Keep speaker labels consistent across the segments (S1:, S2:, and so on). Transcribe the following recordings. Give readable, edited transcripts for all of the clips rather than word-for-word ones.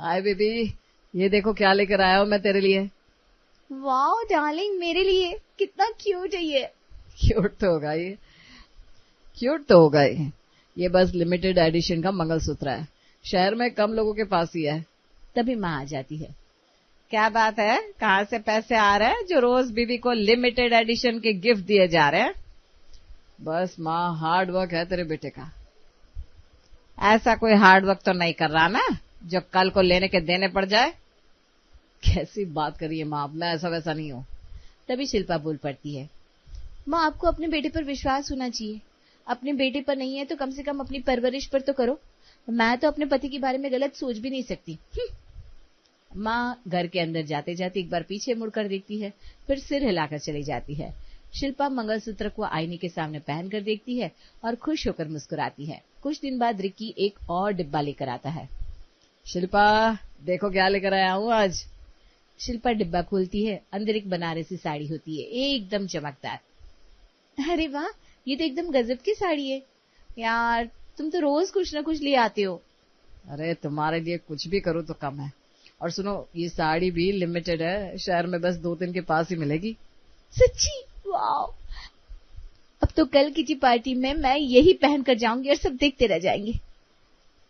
S1: Hi baby, ये देखो क्या लेकर आया हूँ मैं तेरे लिए।
S2: वाओ डार्लिंग, मेरे लिए कितना क्यूट है ये।
S1: क्यूट तो होगा ये, क्यूट तो होगा ये बस लिमिटेड एडिशन का मंगलसूत्र है। शहर में कम लोगों के पास ही है।
S2: तभी माँ आ जाती है। क्या बात है, कहाँ से पैसे आ रहे हैं जो रोज बीबी को लिमिटेड एडिशन के गिफ्ट दिए जा रहे हैं?
S1: बस माँ, हार्ड वर्क है तेरे बेटे का।
S2: ऐसा कोई हार्ड वर्क तो नहीं कर रहा ना जो कल को लेने के देने पड़ जाए।
S1: कैसी बात करिए माँ, मैं ऐसा वैसा नहीं हूँ।
S2: तभी शिल्पा बोल पड़ती है, माँ आपको अपने बेटे पर विश्वास होना चाहिए। अपने बेटे पर नहीं है तो कम से कम अपनी परवरिश पर तो करो। मैं तो अपने पति के बारे में गलत सोच भी नहीं सकती। माँ घर के अंदर जाते जाते एक बार पीछे मुड़कर देखती है, फिर सिर हिलाकर चली जाती है। शिल्पा मंगलसूत्र को आईने के सामने पहनकर देखती है और खुश होकर मुस्कुराती है। कुछ दिन बाद रिक्की एक और डिब्बा लेकर आता है।
S1: शिल्पा देखो क्या लेकर आया हूँ आज।
S2: शिल्पा डिब्बा खोलती है। अंदर एक बनारसी साड़ी होती है, एकदम चमकदार। अरे वाह, ये तो एकदम गजब की साड़ी है यार, तुम तो रोज कुछ ना कुछ ले आते हो।
S1: अरे तुम्हारे लिए कुछ भी करूँ तो कम है। और सुनो, ये साड़ी भी लिमिटेड है, शहर में बस 2-3 के पास ही मिलेगी।
S2: सच्ची? वाओ, अब तो कल किटी पार्टी में मैं यही पहनकर जाऊंगी और सब देखते रह जाएंगे।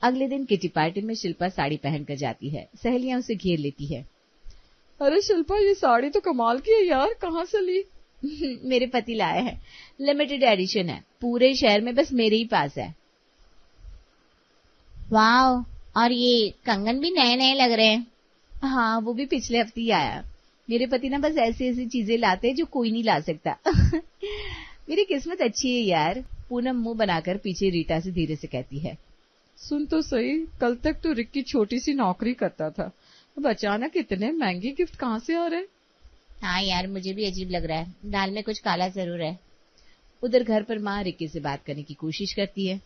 S2: अगले दिन किटी पार्टी में शिल्पा साड़ी पहनकर जाती है। सहेलियां उसे घेर लेती है।
S1: अरे शिल्पा, ये साड़ी तो कमाल की है यार, कहाँ से ली?
S2: मेरे पति लाए हैं, लिमिटेड एडिशन है, पूरे शहर में बस मेरे ही पास है। वाओ, और ये कंगन भी नए नए लग रहे हैं। हाँ, वो भी पिछले हफ्ते ही आया। मेरे पति ना बस ऐसी ऐसी चीजें लाते हैं जो कोई नहीं ला सकता। मेरी किस्मत अच्छी है यार। पूनम मुंह बनाकर पीछे रीटा से धीरे से कहती है।
S1: सुन तो सही, कल तक तो रिक्की छोटी सी नौकरी करता था, अब अचानक इतने महंगे गिफ्ट कहाँ से आ रहे?
S2: हाँ यार, मुझे भी अजीब लग रहा है, दाल में कुछ काला जरूर है। उधर घर पर माँ रिक्की से बात करने की कोशिश करती है।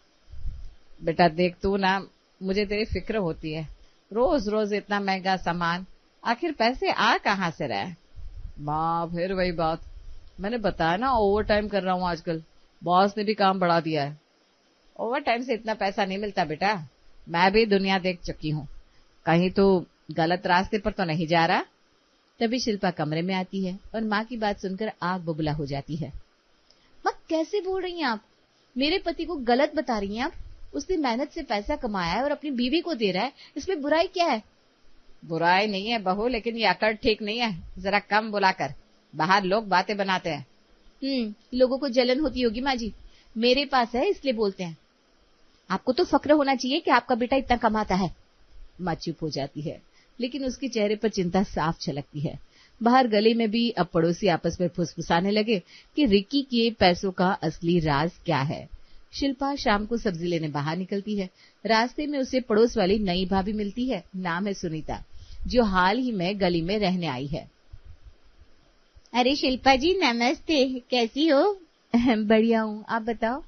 S1: बेटा देख, तू ना, मुझे तेरी फिक्र होती है। रोज रोज इतना महंगा सामान, आखिर पैसे आ कहाँ से रहे? माँ फिर वही बात, मैंने बताया ना ओवर टाइम कर रहा हूँ आजकल, बॉस ने भी काम बढ़ा दिया है।
S2: ओवर टाइम से इतना पैसा नहीं मिलता बेटा, मैं भी दुनिया देख चुकी हूँ, कहीं तो गलत रास्ते पर तो नहीं जा रहा। तभी शिल्पा कमरे में आती है और माँ की बात सुनकर आग बबूला हो जाती है। माँ कैसे बोल रही हैं आप? मेरे पति को गलत बता रही हैं आप? उसने मेहनत से पैसा कमाया है और अपनी बीवी को दे रहा है, इसमें बुराई क्या है? बुराई नहीं है बहू, लेकिन ये अकड़ ठीक नहीं है, जरा कम बुलाकर, बाहर लोग बातें बनाते हैं। लोगों को जलन होती होगी माँ जी, मेरे पास है इसलिए बोलते हैं। आपको तो फक्र होना चाहिए कि आपका बेटा इतना कमाता है। माँ चुप हो जाती है, लेकिन उसके चेहरे पर चिंता साफ झलकती है। बाहर गली में भी अब पड़ोसी आपस में फुसफुसाने लगे कि रिक्की के पैसों का असली राज क्या है। शिल्पा शाम को सब्जी लेने बाहर निकलती है। रास्ते में उसे पड़ोस वाली नई भाभी मिलती है, नाम है सुनीता, जो हाल ही में गली में रहने आई है। अरे शिल्पा जी नमस्ते, कैसी हो? बढ़िया हूँ, आप बताओ।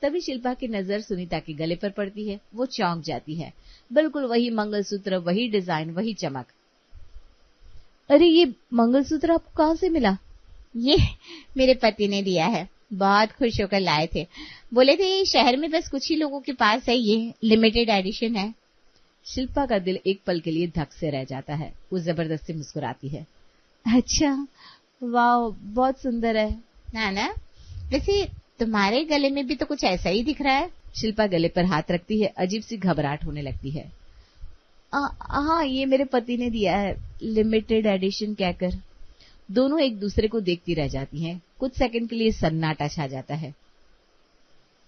S2: तभी शिल्पा की नजर सुनीता के गले पर पड़ती है। वो चौंक जाती है। बिल्कुल वही मंगलसूत्र, वही डिजाइन, वही चमक। अरे ये मंगलसूत्र आपको कहाँ से मिला? ये मेरे पति ने दिया है, बहुत खुश होकर लाए थे, बोले थे शहर में बस कुछ ही लोगों के पास है, ये लिमिटेड एडिशन है। शिल्पा का दिल एक पल के लिए धक से रह जाता है। वो जबरदस्ती मुस्कुराती है। अच्छा, वाह, बहुत सुंदर है ना? वैसे तुम्हारे गले में भी तो कुछ ऐसा ही दिख रहा है। शिल्पा गले पर हाथ रखती है, अजीब सी घबराहट होने लगती है। हाँ, ये मेरे पति ने दिया है, लिमिटेड एडिशन कहकर। दोनों एक दूसरे को देखती रह जाती हैं। कुछ सेकंड के लिए सन्नाटा छा जाता है।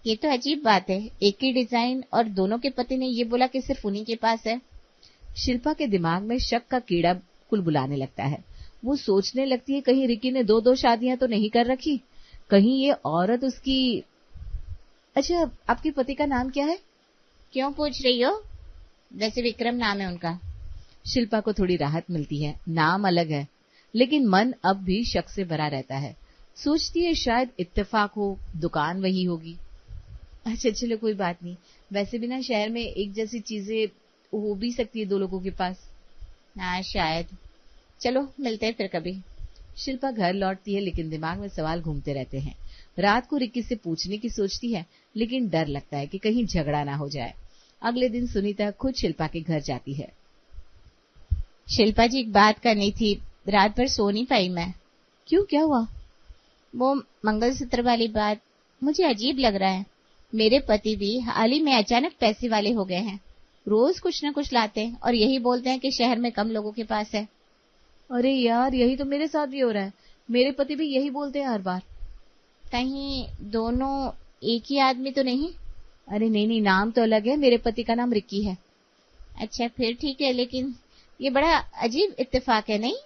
S2: ये तो अजीब बात है, एक ही डिजाइन और दोनों के पति ने ये बोला कि सिर्फ उन्हीं के पास है। शिल्पा के दिमाग में शक का कीड़ा कुलबुलाने लगता है। वो सोचने लगती है कहीं रिक्की ने 2-2 शादियां तो नहीं कर रखी, कहीं ये औरत उसकी। अच्छा, आपके पति का नाम क्या है? क्यों पूछ रही हो? वैसे विक्रम नाम है उनका। शिल्पा को थोड़ी राहत मिलती है, नाम अलग है, लेकिन मन अब भी शक से भरा रहता है। सोचती है शायद इत्तेफाक हो, दुकान वही होगी। अच्छा चलो कोई बात नहीं, वैसे भी ना शहर में एक जैसी चीजें हो भी सकती है 2 लोगों के पास। हाँ शायद, चलो मिलते हैं फिर कभी। शिल्पा घर लौटती है, लेकिन दिमाग में सवाल घूमते रहते हैं। रात को रिक्की से पूछने की सोचती है, लेकिन डर लगता है कि कहीं झगड़ा ना हो जाए। अगले दिन सुनीता खुद शिल्पा के घर जाती है। शिल्पा जी, एक बात करनी थी, रात भर सो नहीं पाई मैं।
S1: क्यों, क्या हुआ?
S2: वो मंगलसूत्र वाली बात मुझे अजीब लग रहा है। मेरे पति भी हाल ही में अचानक पैसे वाले हो गए हैं। रोज कुछ न कुछ लाते हैं और यही बोलते हैं कि शहर में कम लोगों के पास है।
S1: अरे यार, यही तो मेरे साथ भी हो रहा है। मेरे पति भी यही बोलते हैं हर बार।
S2: कहीं दोनों एक ही आदमी तो नहीं?
S1: अरे नहीं नहीं, नाम तो अलग है। मेरे पति का नाम रिक्की है।
S2: अच्छा, फिर ठीक है, लेकिन ये बड़ा अजीब इत्तेफाक है, नहीं?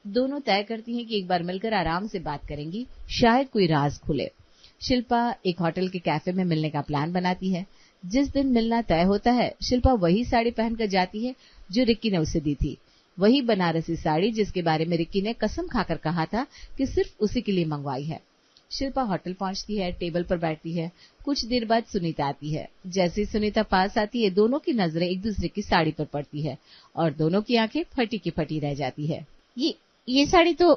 S1: दोनों तय करती हैं कि एक बार मिलकर आराम से बात करेंगी, शायद कोई राज खुले। शिल्पा एक होटल के कैफे में मिलने का प्लान बनाती है। जिस दिन मिलना तय होता है, शिल्पा वही साड़ी पहनकर जाती है जो रिक्की ने उसे दी थी। वही बनारसी साड़ी जिसके बारे में रिक्की ने कसम खाकर कहा था कि सिर्फ उसी के लिए मंगवाई है। शिल्पा होटल पहुंचती है, टेबल पर बैठती है। कुछ देर बाद सुनीता आती है। जैसे ही सुनीता पास आती है, दोनों की नजरें एक दूसरे की साड़ी पर पड़ती है और दोनों की आंखें फटी की फटी रह जाती है।
S2: ये साड़ी तो...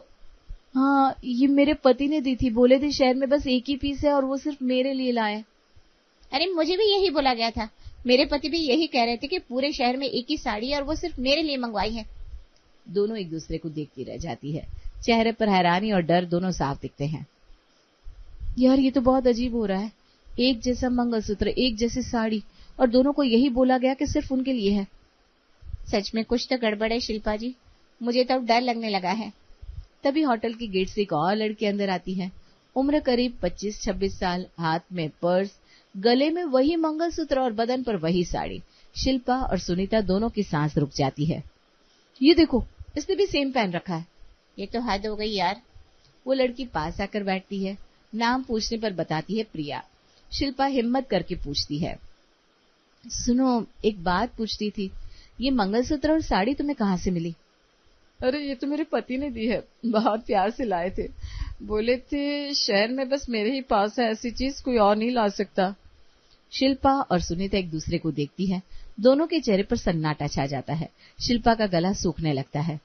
S1: हाँ, ये मेरे पति ने दी थी। बोले थे शहर में बस एक ही पीस है और वो सिर्फ मेरे लिए लाए।
S2: अरे, मुझे भी यही बोला गया था। मेरे पति भी यही कह रहे थे कि पूरे शहर में एक ही साड़ी है और वो सिर्फ मेरे लिए मंगवाई है।
S1: दोनों एक दूसरे को देखती रह जाती है। चेहरे पर हैरानी और डर दोनों साफ दिखते हैं। यार, ये तो बहुत अजीब हो रहा है। एक जैसा मंगलसूत्र, एक जैसी साड़ी, और दोनों को यही बोला गया कि सिर्फ उनके लिए है।
S2: सच में कुछ तो गड़बड़ है शिल्पा जी। मुझे तो अब डर लगने लगा है।
S1: तभी होटल के गेट से एक और लड़की अंदर आती है। उम्र करीब 25-26 साल, हाथ में पर्स, गले में वही मंगलसूत्र और बदन पर वही साड़ी। शिल्पा और सुनीता दोनों की सांस रुक जाती है। ये देखो, इसने भी सेम पहन रखा है।
S2: ये तो हद हो गई यार।
S1: वो लड़की पास आकर बैठती है। नाम पूछने पर बताती है प्रिया। शिल्पा हिम्मत करके पूछती है, सुनो, एक बात पूछती थी, ये मंगलसूत्र और साड़ी तुम्हें कहाँ से मिली? अरे, ये तो मेरे पति ने दी है। बहुत प्यार से लाए थे। बोले थे शहर में बस मेरे ही पास है, ऐसी चीज कोई और नहीं ला सकता। शिल्पा और सुनीता एक दूसरे को देखती है। दोनों के चेहरे पर सन्नाटा छा जाता है। शिल्पा का गला सूखने लगता है।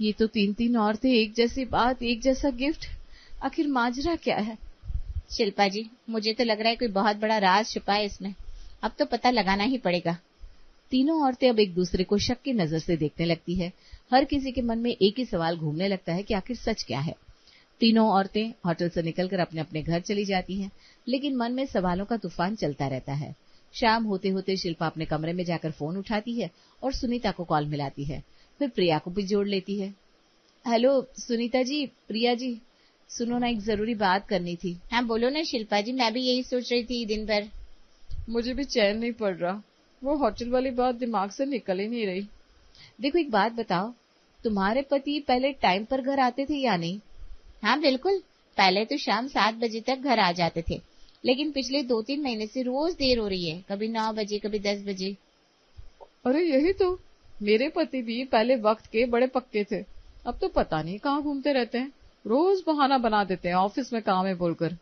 S1: ये तो 3 औरतें, एक जैसी बात, एक जैसा गिफ्ट। आखिर माजरा क्या है?
S2: शिल्पा जी, मुझे तो लग रहा है कोई बहुत बड़ा राज छुपा है इसमें। अब तो पता लगाना ही पड़ेगा।
S1: तीनों औरतें अब एक दूसरे को शक की नजर से देखने लगती है। हर किसी के मन में एक ही सवाल घूमने लगता है कि आखिर सच क्या है। तीनों औरतें होटल से निकलकर अपने अपने घर चली जाती हैं, लेकिन मन में सवालों का तूफान चलता रहता है। शाम होते होते शिल्पा अपने कमरे में जाकर फोन उठाती है और सुनीता को कॉल मिलाती है। फिर प्रिया को भी जोड़ लेती है। हेलो सुनीता जी, प्रिया जी, सुनो ना, एक जरूरी बात करनी थी।
S2: हाँ बोलो ना शिल्पा जी, मैं भी यही सोच रही थी दिन भर।
S1: मुझे भी चैन नहीं पड़ रहा। वो होटल वाली बात दिमाग से निकल ही नहीं रही। देखो, एक बात बताओ, तुम्हारे पति पहले टाइम पर घर आते थे या नहीं?
S2: हाँ बिल्कुल, पहले तो शाम 7 बजे तक घर आ जाते थे, लेकिन पिछले 2-3 महीने से रोज देर हो रही है, कभी 9 बजे, कभी 10 बजे।
S1: अरे यही तो, मेरे पति भी पहले वक्त के बड़े पक्के थे। अब तो पता नहीं कहाँ घूमते रहते हैं। रोज बहाना बना देते हैं ऑफिस में काम है बोलकर।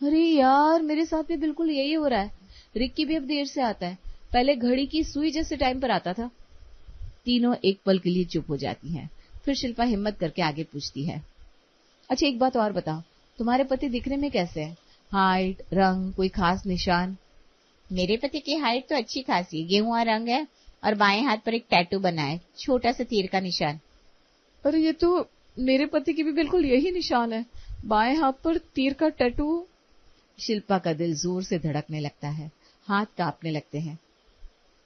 S1: अरे यार, मेरे साथ भी बिल्कुल यही हो रहा है। रिक्की भी अब देर से आता है। पहले घड़ी की सुई जैसे टाइम पर आता था। तीनों एक पल के लिए चुप हो जाती हैं। फिर शिल्पा हिम्मत करके आगे पूछती है, अच्छा एक बात और बताओ, तुम्हारे पति दिखने में कैसे हैं? हाइट, रंग, कोई खास निशान?
S2: मेरे पति की हाइट तो अच्छी खासी, गेहुआ रंग है और बाएं हाथ पर एक टैटू बना है, छोटा सा तीर का निशान।
S1: अरे ये तो मेरे पति की भी बिल्कुल यही निशान है, बाएं हाथ पर तीर का टैटू। शिल्पा का दिल जोर से धड़कने लगता है, हाथ कांपने लगते हैं।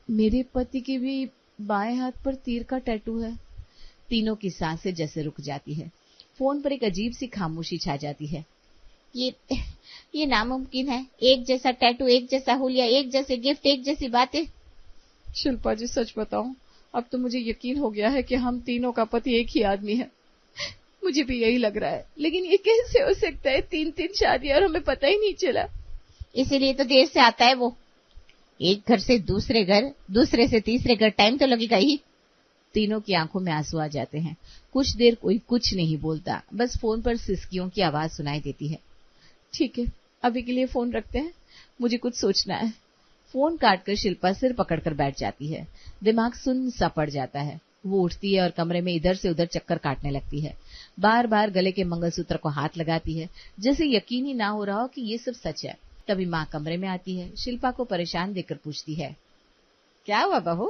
S1: मेरे पति की भी बाएं हाथ पर तीर का टैटू है। तीनों की सांसें जैसे रुक जाती है। फोन पर एक अजीब सी खामोशी छा जाती है।
S2: ये नामुमकिन है, एक जैसा टैटू, एक जैसा हुलिया, एक जैसे गिफ्ट, एक जैसी बातें।
S1: शिल्पा जी सच बताऊं, अब तो मुझे यकीन हो गया है कि हम तीनों का पति एक ही आदमी है। मुझे भी यही लग रहा है, लेकिन ये कैसे हो सकता है? 3 शादी और हमें पता ही नहीं चला।
S2: इसीलिए तो देर से आता है वो। एक घर से दूसरे घर, दूसरे से तीसरे घर, टाइम तो लगेगा ही।
S1: तीनों की आंखों में आंसू आ जाते हैं। कुछ देर कोई कुछ नहीं बोलता, बस फोन पर सिसकियों की आवाज सुनाई देती है। ठीक है, अभी के लिए फोन रखते हैं, मुझे कुछ सोचना है। फोन काटकर शिल्पा सिर पकड़कर बैठ जाती है। दिमाग सुन्न सा पड़ जाता है। वो उठती है और कमरे में इधर से उधर चक्कर काटने लगती है। बार बार गले के मंगलसूत्र को हाथ लगाती है, जैसे यकीन ही ना हो रहा हो कि ये सब सच है। तभी माँ कमरे में आती है। शिल्पा को परेशान देखकर पूछती है, क्या हुआ बहू,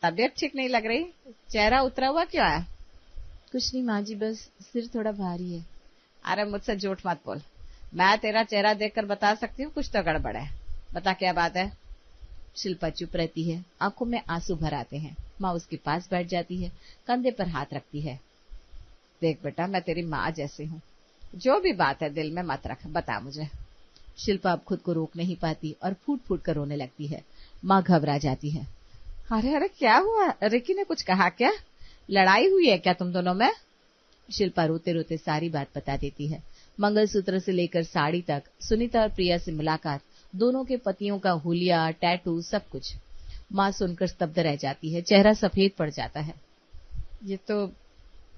S1: तबीयत ठीक नहीं लग रही, चेहरा उतरा हुआ क्यों है?
S2: कुछ नहीं माँ जी, बस सिर थोड़ा भारी है।
S1: अरे मुझसे झूठ मत बोल, मैं तेरा चेहरा देखकर बता सकती हूँ कुछ तो गड़बड़ है। बता क्या बात है?
S2: शिल्पा चुप रहती है, आंखों में आंसू भर आते हैं। माँ उसके पास बैठ जाती है, कंधे पर हाथ रखती है।
S1: देख बेटा, मैं तेरी माँ जैसी हूँ, जो भी बात है दिल में मत रख, बता मुझे।
S2: शिल्पा अब खुद को रोक नहीं पाती और फूट फूट कर रोने लगती है। माँ घबरा जाती है।
S1: अरे अरे क्या हुआ? रिकी ने कुछ कहा क्या? लड़ाई हुई है क्या तुम दोनों में?
S2: शिल्पा रोते रोते सारी बात बता देती है। मंगलसूत्र से लेकर साड़ी तक, सुनीता और प्रिया से मुलाकात, दोनों के पतियों का हुलिया, टैटू, सब कुछ। माँ सुनकर स्तब्ध रह जाती है, चेहरा सफेद पड़ जाता है।
S1: ये तो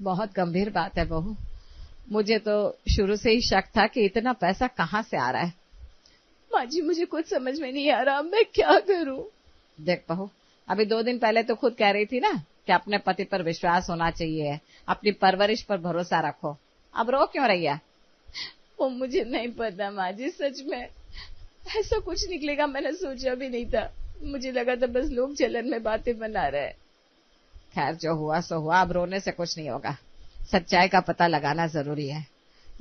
S1: बहुत गंभीर बात है बहू, मुझे तो शुरू से ही शक था कि इतना पैसा कहाँ से आ रहा है।
S2: माँ जी मुझे कुछ समझ में नहीं आ रहा, मैं क्या करूं?
S1: देख बहू, अभी 2 दिन पहले तो खुद कह रही थी ना कि अपने पति पर विश्वास होना चाहिए, अपनी परवरिश पर भरोसा रखो। अब रो क्यों रही है?
S2: वो मुझे नहीं पता माँ जी, सच में ऐसा कुछ निकलेगा मैंने सोचा भी नहीं था। मुझे लगा था बस लोग जलन में बातें बना रहे।
S1: खैर जो हुआ सो हुआ, अब रोने से कुछ नहीं होगा। सच्चाई का पता लगाना जरूरी है,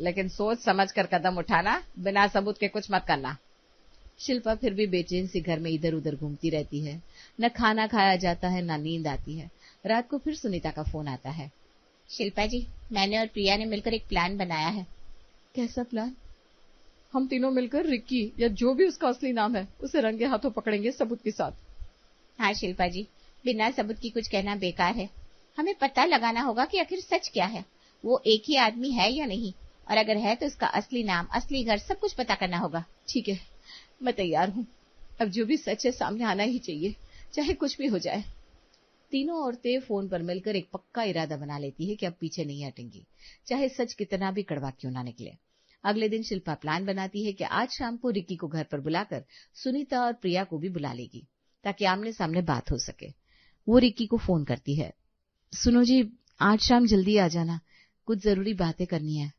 S1: लेकिन सोच समझ कर कदम उठाना, बिना सबूत के कुछ मत करना।
S2: शिल्पा फिर भी बेचैन सी घर में इधर उधर घूमती रहती है। न खाना खाया जाता है, न नींद आती है। रात को फिर सुनीता का फोन आता है।
S3: शिल्पा जी, मैंने और प्रिया ने मिलकर एक प्लान बनाया है।
S2: कैसा प्लान?
S4: हम तीनों मिलकर रिक्की, या जो भी उसका असली नाम है, उसे रंगे हाथों पकड़ेंगे सबूत के साथ।
S3: हाँ शिल्पा जी, बिना सबूत की कुछ कहना बेकार है। हमें पता लगाना होगा कि आखिर सच क्या है, वो एक ही आदमी है या नहीं, और अगर है तो उसका असली नाम, असली घर, सब कुछ पता करना होगा।
S2: ठीक है, मैं तैयार हूँ। अब जो भी सच है सामने आना ही चाहिए, चाहे कुछ भी हो जाए। तीनों औरतें फोन पर मिलकर एक पक्का इरादा बना लेती है कि अब पीछे नहीं हटेंगी, चाहे सच कितना भी कड़वा क्यों ना निकले। अगले दिन शिल्पा प्लान बनाती है कि आज शाम को रिक्की को घर पर बुलाकर सुनीता और प्रिया को भी बुला लेगी, ताकि आमने सामने बात हो सके। वो रिक्की को फोन करती है। सुनो जी, आज शाम जल्दी आ जाना, कुछ जरूरी बातें करनी है।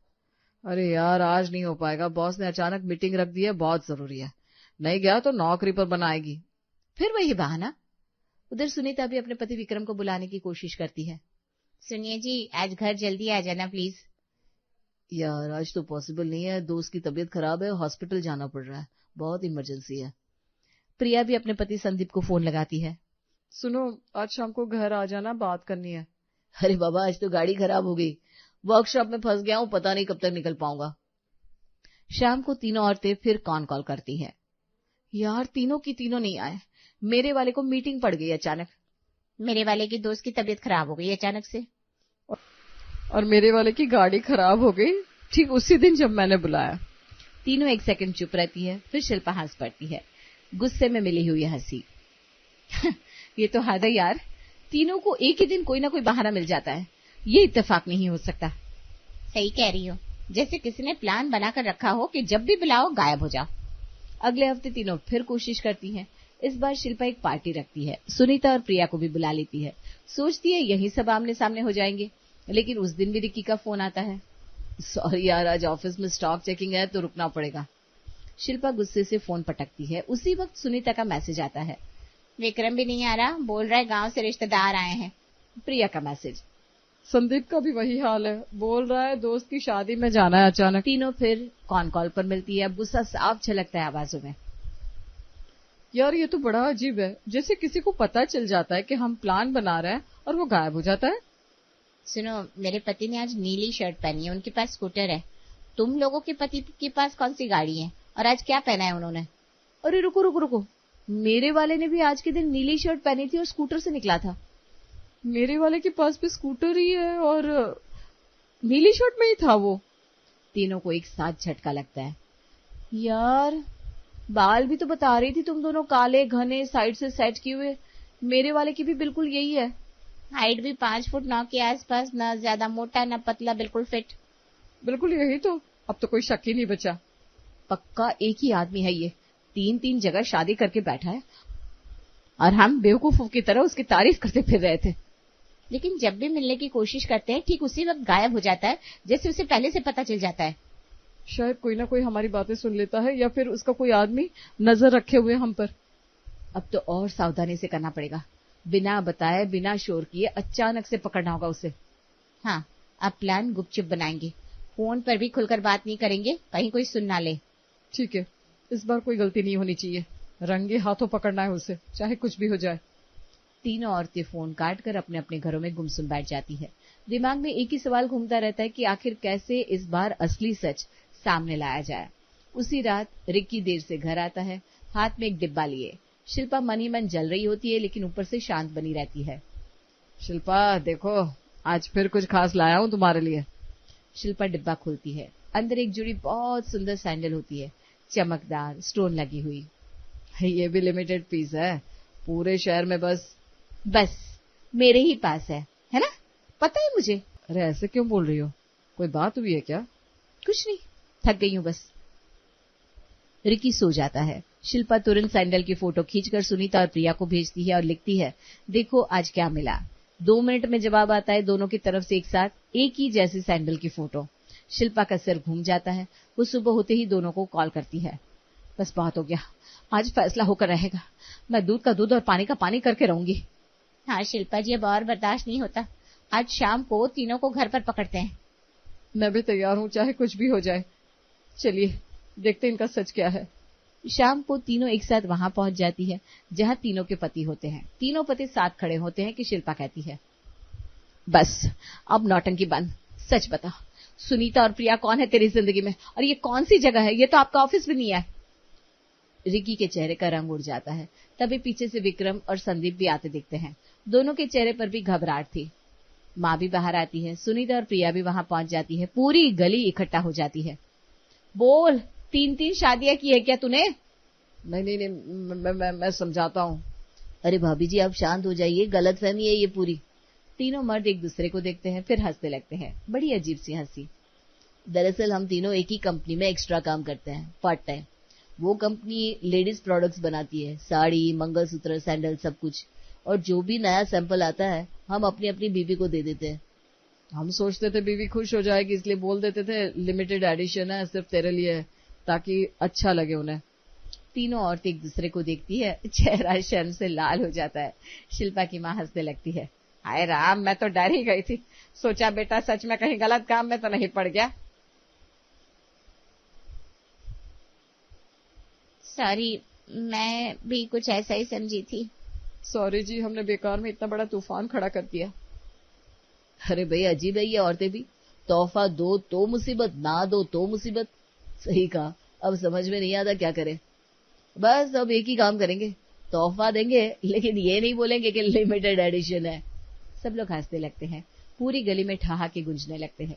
S4: अरे यार, आज नहीं हो पाएगा, बॉस ने अचानक मीटिंग रख दी है, बहुत जरूरी है। नहीं गया तो नौकरी पर बनाएगी।
S2: फिर वही बहाना। उधर सुनीता भी अपने पति विक्रम को बुलाने की कोशिश करती है।
S3: सुनिए जी, आज घर जल्दी आ जाना प्लीज।
S2: यार आज तो पॉसिबल नहीं है, दोस्त की तबीयत खराब है, हॉस्पिटल जाना पड़ रहा है, बहुत इमरजेंसी है। प्रिया भी अपने पति संदीप को फोन लगाती है।
S4: सुनो, आज शाम को घर आ जाना, बात करनी है।
S2: अरे बाबा, आज तो गाड़ी खराब हो गई, वर्कशॉप में फंस गया हूँ, पता नहीं कब तक निकल पाऊंगा। शाम को तीनों औरतें फिर कॉल करती हैं। यार तीनों की तीनों नहीं आए, मेरे वाले को मीटिंग पड़ गई अचानक।
S3: मेरे वाले की दोस्त की तबीयत खराब हो गई अचानक से।
S4: और मेरे वाले की गाड़ी खराब हो गई ठीक उसी दिन जब मैंने बुलाया।
S2: तीनों एक सेकंड चुप रहती है, फिर शिल्पा हंस पड़ती है, गुस्से में मिली हुई हंसी। ये तो हद है यार, तीनों को एक ही दिन कोई ना कोई बहाना मिल जाता है, ये इत्तेफाक नहीं हो सकता।
S3: सही कह रही हो, जैसे किसी ने प्लान बनाकर रखा हो कि जब भी बुलाओ गायब हो जाओ।
S2: अगले हफ्ते तीनों फिर कोशिश करती हैं। इस बार शिल्पा एक पार्टी रखती है, सुनीता और प्रिया को भी बुला लेती है। सोचती है यही सब आमने सामने हो जाएंगे, लेकिन उस दिन भी रिक्की का फोन आता है। सॉरी यार, आज ऑफिस में स्टॉक चेकिंग है तो रुकना पड़ेगा। शिल्पा गुस्से से फोन पटकती है। उसी वक्त सुनीता का मैसेज आता है।
S3: विक्रम भी नहीं आ रहा, बोल रहा है गांव से रिश्तेदार आए हैं।
S2: प्रिया का मैसेज।
S4: संदीप का भी वही हाल है, बोल रहा है दोस्त की शादी में जाना है अचानक।
S2: तीनों फिर कॉल पर मिलती है। गुस्सा साफ झलकता है आवाजों में।
S4: यार ये तो बड़ा अजीब है, जैसे किसी को पता चल जाता है कि हम प्लान बना रहे हैं और वो गायब हो जाता है।
S3: सुनो, मेरे पति ने आज नीली शर्ट पहनी है, उनके पास स्कूटर है। तुम लोगों के पति के पास कौन सी गाड़ी है, और आज क्या पहना है उन्होंने?
S2: अरे रुको रुको रुको, मेरे वाले ने भी आज के दिन नीली शर्ट पहनी थी और स्कूटर से निकला था।
S4: मेरे वाले के पास भी स्कूटर ही है और नीली शर्ट में ही था वो।
S2: तीनों को एक साथ झटका लगता है। यार बाल भी तो बता रही थी तुम दोनों काले घने साइड से सेट किए हुए, मेरे वाले की भी बिल्कुल यही है।
S3: हाइट भी 5 फुट 9 के आसपास, न ज्यादा मोटा न पतला, बिल्कुल फिट।
S4: बिल्कुल यही तो, अब तो कोई शक ही नहीं बचा।
S2: पक्का एक ही आदमी है ये, 3 जगह शादी करके बैठा है और हम बेवकूफों की तरह उसकी तारीफ करते फिर रहे थे।
S3: लेकिन जब भी मिलने की कोशिश करते हैं ठीक उसी वक्त गायब हो जाता है, जैसे उसे पहले से पता चल जाता है।
S4: शायद कोई ना कोई हमारी बातें सुन लेता है, या फिर उसका कोई आदमी नजर रखे हुए हम पर।
S2: अब तो और सावधानी से करना पड़ेगा। बिना बताए, बिना शोर किए अचानक से पकड़ना होगा उसे।
S3: हाँ, अब प्लान गुपचुप बनाएंगे, फोन पर भी खुलकर बात नहीं करेंगे, कहीं कोई सुन ना ले।
S4: ठीक है, इस बार कोई गलती नहीं होनी चाहिए, रंगे हाथों पकड़ना है उसे, चाहे कुछ भी हो जाए।
S2: तीनों औरतें फोन काटकर अपने अपने घरों में गुमसुम बैठ जाती है। दिमाग में एक ही सवाल घूमता रहता है कि आखिर कैसे इस बार असली सच सामने लाया जाए। उसी रात रिक्की देर से घर आता है, हाथ में एक डिब्बा लिए। शिल्पा मन ही मन जल रही होती है, लेकिन ऊपर से शांत बनी रहती है।
S4: शिल्पा देखो, आज फिर कुछ खास लाया हूँ तुम्हारे लिए।
S2: शिल्पा डिब्बा खोलती है। अंदर एक जुड़ी बहुत सुंदर सैंडल होती है, चमकदार, स्टोन लगी हुई।
S4: ये भी लिमिटेड पीस है, पूरे शहर में
S3: बस मेरे ही पास है ना? पता है मुझे।
S4: अरे ऐसे क्यों बोल रही हो, कोई बात हुई है क्या?
S2: कुछ नहीं, थक गई हूँ बस। रिकी सो जाता है। शिल्पा तुरंत सैंडल की फोटो खींचकर सुनीता और प्रिया को भेजती है और लिखती है, देखो आज क्या मिला। 2 मिनट में जवाब आता है, दोनों की तरफ से एक साथ एक ही जैसी सैंडल की फोटो। शिल्पा का सिर घूम जाता है। वो सुबह होते ही दोनों को कॉल करती है। बस बहुत हो गया, आज फैसला होकर रहेगा। मैं दूध का दूध और पानी का पानी करके रहूंगी।
S3: हाँ शिल्पा जी, अब और बर्दाश्त नहीं होता। आज शाम को तीनों को घर पर पकड़ते हैं।
S4: मैं भी तैयार हूँ, चाहे कुछ भी हो जाए। चलिए देखते इनका सच क्या है।
S2: शाम को तीनों एक साथ वहां पहुंच जाती है जहां तीनों के पति होते हैं। तीनों पति साथ खड़े होते हैं कि शिल्पा कहती है, बस अब नौटंकी बंद, सच बता, सुनीता और प्रिया कौन है तेरी जिंदगी में, और ये कौन सी जगह है? ये तो आपका ऑफिस भी नहीं है। रिकी के चेहरे का रंग उड़ जाता है। तभी पीछे से विक्रम और संदीप भी आते दिखते हैं। दोनों के चेहरे पर भी घबराहट थी। माँ भी बाहर आती है। सुनीता और प्रिया भी वहां पहुंच जाती है। पूरी गली इकट्ठा हो जाती है। बोल, 3 शादियां की है क्या तूने?
S4: नहीं, मैं समझाता हूँ।
S2: अरे भाभी जी, आप शांत हो जाइए, गलतफहमी है ये पूरी। तीनों मर्द एक दूसरे को देखते हैं, फिर हंसने लगते हैं। बड़ी अजीब सी हंसी। दरअसल हम तीनों एक ही कंपनी में एक्स्ट्रा काम करते हैं, पार्ट टाइम। वो कंपनी लेडीज प्रोडक्ट्स बनाती है, साड़ी, मंगलसूत्र, सैंडल, सब कुछ। और जो भी नया सैंपल आता है हम अपनी अपनी बीवी को दे देते हैं।
S4: हम सोचते थे बीवी खुश हो जाएगी, इसलिए बोल देते थे लिमिटेड एडिशन है, सिर्फ तेरे लिए है, ताकि अच्छा लगे उन्हें।
S2: तीनों औरतें एक दूसरे को देखती है। चेहरा शर्म से लाल हो जाता है। शिल्पा की माँ हंसने लगती है।
S1: हाय राम, मैं तो डर ही गई थी, सोचा बेटा सच में कहीं गलत काम में तो नहीं पड़ गया।
S3: सॉरी, मैं भी कुछ ऐसा ही समझी थी।
S4: सॉरी जी, हमने बेकार में इतना बड़ा तूफान खड़ा कर दिया।
S2: अरे भाई, अजीब है ये औरतें भी। तोहफा दो तो मुसीबत, ना दो तो मुसीबत। सही कहा, अब समझ में नहीं आता क्या करें। बस अब एक ही काम करेंगे, तोहफा देंगे लेकिन ये नहीं बोलेंगे कि लिमिटेड एडिशन है। सब लोग हंसने लगते हैं। पूरी गली में ठहाके गूंजने लगते हैं।